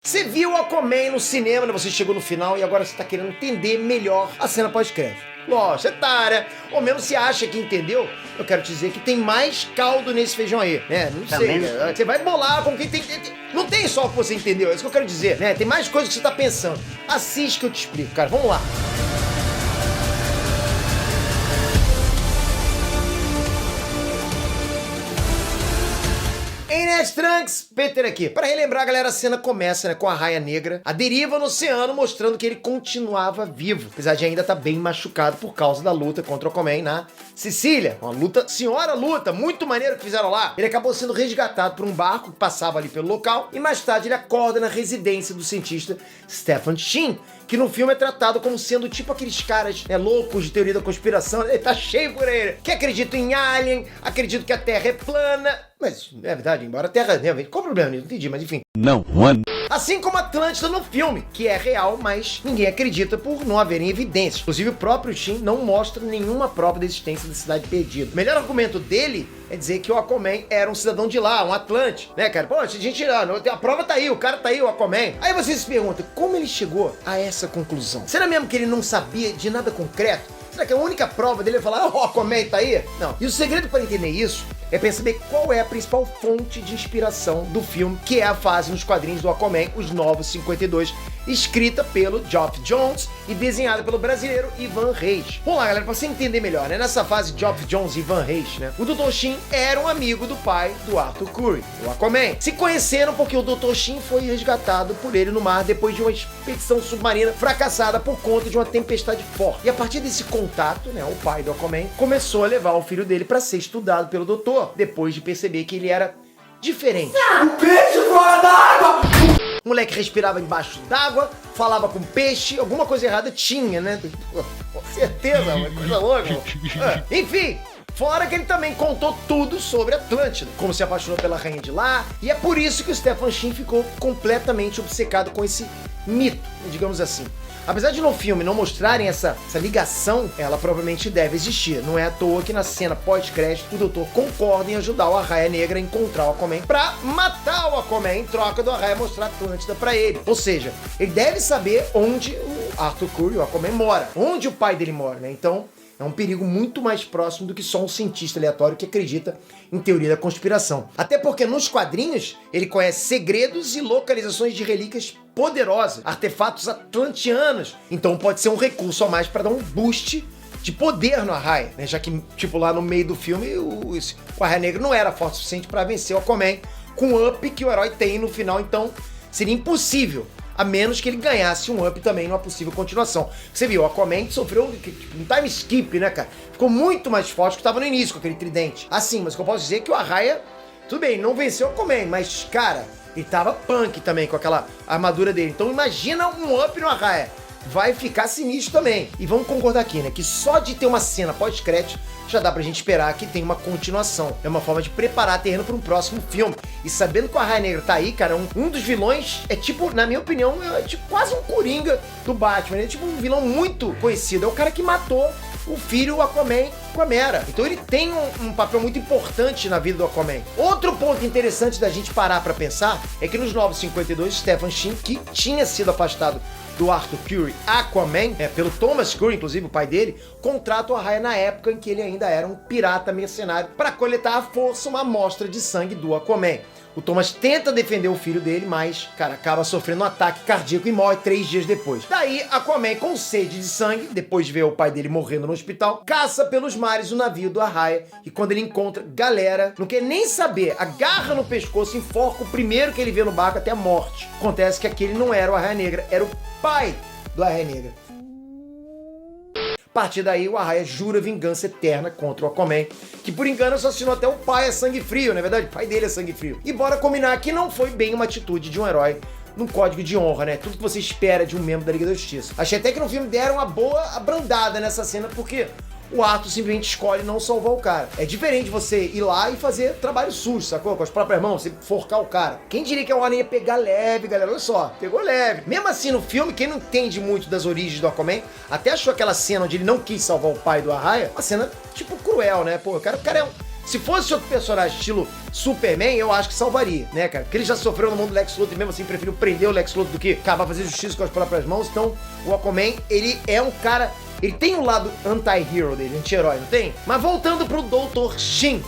Você viu Aquaman no cinema, né? Você chegou no final e agora você tá querendo entender melhor a cena pós-crédito. Lógico, você tá, né? Ou menos você acha que entendeu. Eu quero te dizer que tem mais caldo nesse feijão aí, né? Não sei, né? Você vai bolar com quem tem... Não tem só o que você entendeu, é isso que eu quero dizer, né? Tem mais coisas que você tá pensando. Assiste que eu te explico, cara. Vamos lá. Trunks, Peter aqui. Para relembrar, galera, a cena começa, né, com a Raia Negra, a deriva no oceano, mostrando que ele continuava vivo, apesar de ainda estar bem machucado por causa da luta contra o Aquaman na Sicília. Uma luta, senhora luta, muito maneiro que fizeram lá. Ele acabou sendo resgatado por um barco que passava ali pelo local e mais tarde ele acorda na residência do cientista Stefan Shin, que no filme é tratado como sendo tipo aqueles caras, né, loucos de teoria da conspiração. Ele tá cheio por aí, que acreditam em alien, acreditam que a Terra é plana. Mas, é verdade, embora a Terra realmente... Qual o problema nisso? Não entendi, mas enfim. Não, one. Assim como Atlântida no filme, que é real, mas ninguém acredita por não haverem evidências. Inclusive, o próprio Shin não mostra nenhuma prova da existência da cidade perdida. O melhor argumento dele é dizer que o Aquaman era um cidadão de lá, um Atlante, né, cara? Pô, a gente... A prova tá aí, o cara tá aí, o Aquaman. Aí você se pergunta, como ele chegou a essa conclusão? Será mesmo que ele não sabia de nada concreto? Será que a única prova dele é falar, o Aquaman tá aí? Não. E o segredo para entender isso é perceber qual é a principal fonte de inspiração do filme, que é a fase nos quadrinhos do Aquaman, Os Novos 52, escrita pelo Geoff Johns e desenhada pelo brasileiro Ivan Reis. Vamos lá, galera, pra você entender melhor, né? Nessa fase Geoff Johns e Ivan Reis, né? O Dr. Shin era um amigo do pai do Arthur Curry, o Aquaman. Se conheceram porque o Dr. Shin foi resgatado por ele no mar depois de uma expedição submarina fracassada por conta de uma tempestade forte. E a partir desse contato, né, o pai do Aquaman começou a levar o filho dele para ser estudado pelo doutor, depois de perceber que ele era diferente. Um peixe fora d'água! O moleque respirava embaixo d'água, falava com peixe, alguma coisa errada tinha, né? Com certeza, uma coisa louca. Enfim, fora que ele também contou tudo sobre Atlântida, como se apaixonou pela rainha de lá, e é por isso que o Stefan Shin ficou completamente obcecado com esse mito, digamos assim. Apesar de no filme não mostrarem essa ligação, ela provavelmente deve existir. Não é à toa que na cena pós-crédito o doutor concorda em ajudar o Arraia Negra a encontrar o Aquaman pra matar o Aquaman em troca do Arraia mostrar a Atlântida pra ele. Ou seja, ele deve saber onde o Arthur Curry, o Aquaman, mora. Onde o pai dele mora, né? Então é um perigo muito mais próximo do que só um cientista aleatório que acredita em teoria da conspiração. Até porque nos quadrinhos ele conhece segredos e localizações de relíquias poderosas, artefatos atlantianos. Então pode ser um recurso a mais para dar um boost de poder no Arraia, né? Já que, tipo, lá no meio do filme o Arraia Negra não era forte o suficiente para vencer o Aquaman com o up que o herói tem no final, então seria impossível. A menos que ele ganhasse um up também numa possível continuação. Você viu, o Aquaman sofreu um time skip, né, cara? Ficou muito mais forte do que estava no início, com aquele tridente. Assim, mas o que eu posso dizer é que o Arraia, tudo bem, não venceu o Aquaman, mas, cara, ele tava punk também com aquela armadura dele. Então imagina um up no Arraia. Vai ficar sinistro também. E vamos concordar aqui, né, que só de ter uma cena pós-crédito já dá pra gente esperar que tenha uma continuação. É uma forma de preparar terreno para um próximo filme. E sabendo que o Arraia Negra tá aí, cara, um dos vilões é tipo, na minha opinião, é tipo quase um Coringa do Batman. Ele é tipo um vilão muito conhecido. É o cara que matou o filho, o Aquaman, com a Mera. Então ele tem um papel muito importante na vida do Aquaman. Outro ponto interessante da gente parar pra pensar é que nos Novos 52, Stefan Shin, que tinha sido afastado do Arthur Curry, Aquaman, pelo Thomas Curry, inclusive o pai dele, contrata o Arraia na época em que ele ainda era um pirata mercenário para coletar à força uma amostra de sangue do Aquaman. O Thomas tenta defender o filho dele, mas, cara, acaba sofrendo um ataque cardíaco e morre 3 dias depois. Daí, Aquaman, com sede de sangue, depois de ver o pai dele morrendo no hospital, caça pelos mares o navio do Arraia e quando ele encontra galera, não quer nem saber, agarra no pescoço e enforca o primeiro que ele vê no barco até a morte. Acontece que aquele não era o Arraia Negra, era o pai do Arraia Negra. A partir daí, o Arraia jura vingança eterna contra o Aquaman, que por engano assassinou até o pai a sangue frio, não é verdade? O pai dele é sangue frio. E bora combinar que não foi bem uma atitude de um herói num código de honra, né? Tudo que você espera de um membro da Liga da Justiça. Achei até que no filme deram uma boa abrandada nessa cena, porque o Arthur simplesmente escolhe não salvar o cara. É diferente você ir lá e fazer trabalho sujo, sacou? Com as próprias mãos, você forcar o cara. Quem diria que a Warner ia pegar leve, galera? Olha só, pegou leve. Mesmo assim, no filme, quem não entende muito das origens do Aquaman, até achou aquela cena onde ele não quis salvar o pai do Arraia, uma cena, tipo, cruel, né? Pô, o cara é um Se fosse outro personagem estilo Superman, eu acho que salvaria, né, cara? Porque ele já sofreu no mundo do Lex Luthor e mesmo assim preferiu prender o Lex Luthor do que acabar fazendo justiça com as próprias mãos. Então, o Aquaman, ele é um cara... Ele tem um lado anti-hero dele, anti-herói, não tem? Mas voltando pro Dr. Shin.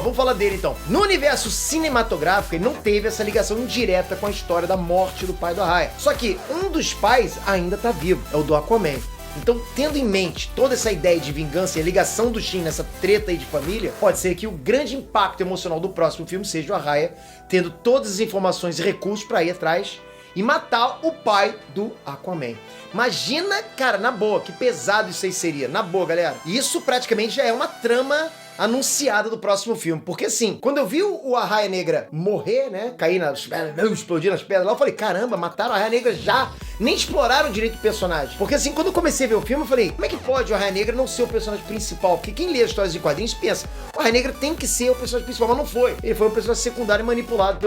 Vamos falar dele então. No universo cinematográfico, ele não teve essa ligação indireta com a história da morte do pai do Arraia. Só que um dos pais ainda tá vivo, é o do Aquaman. Então, tendo em mente toda essa ideia de vingança e a ligação do Shin nessa treta aí de família, pode ser que o grande impacto emocional do próximo filme seja o Arraia tendo todas as informações e recursos pra ir atrás e matar o pai do Aquaman. Imagina, cara, na boa, que pesado isso aí seria. Na boa, galera. Isso praticamente já é uma trama anunciada do próximo filme. Porque assim, quando eu vi o Arraia Negra morrer, né, cair nas pedras, explodir nas pedras lá, eu falei, caramba, mataram a Arraia Negra já. Nem exploraram direito o personagem. Porque assim, quando eu comecei a ver o filme, eu falei, como é que pode o Arraia Negra não ser o personagem principal? Porque quem lê as histórias de quadrinhos pensa, o Arraia Negra tem que ser o personagem principal, mas não foi. Ele foi um personagem secundário manipulado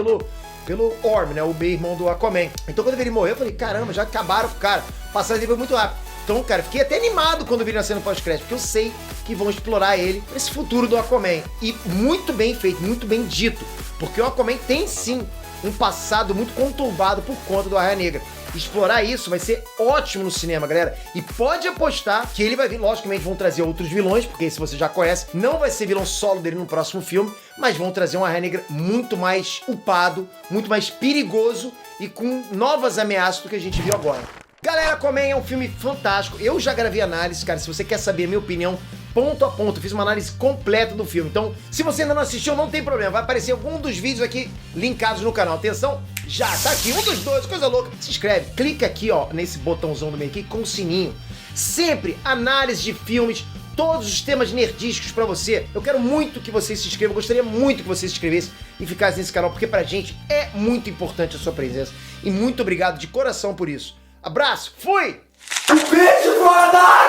pelo Orm, né, o meio-irmão do Aquaman. Então quando ele morreu, eu falei, caramba, já acabaram com o cara. Passagem dele foi muito rápido. Então, cara, fiquei até animado quando vi na cena pós-crédito, porque eu sei que vão explorar ele nesse futuro do Aquaman. E muito bem feito, muito bem dito, porque o Aquaman tem sim um passado muito conturbado por conta do Arraia Negra. Explorar isso vai ser ótimo no cinema, galera. E pode apostar que ele vai vir, logicamente vão trazer outros vilões, porque esse você já conhece, não vai ser vilão solo dele no próximo filme, mas vão trazer um Arraia Negra muito mais upado, muito mais perigoso e com novas ameaças do que a gente viu agora. Galera, Aquaman é um filme fantástico. Eu já gravei análise, cara. Se você quer saber a minha opinião, ponto a ponto, fiz uma análise completa do filme. Então, se você ainda não assistiu, não tem problema. Vai aparecer algum dos vídeos aqui linkados no canal. Atenção, já tá aqui. Um dos dois, coisa louca. Se inscreve, clica aqui, ó, nesse botãozão do meio aqui com o sininho. Sempre análise de filmes, todos os temas nerdísticos pra você. Eu quero muito que você se inscreva. Eu gostaria muito que você se inscrevesse e ficasse nesse canal, porque pra gente é muito importante a sua presença. E muito obrigado de coração por isso. Abraço, fui! Um beijo fora d'água!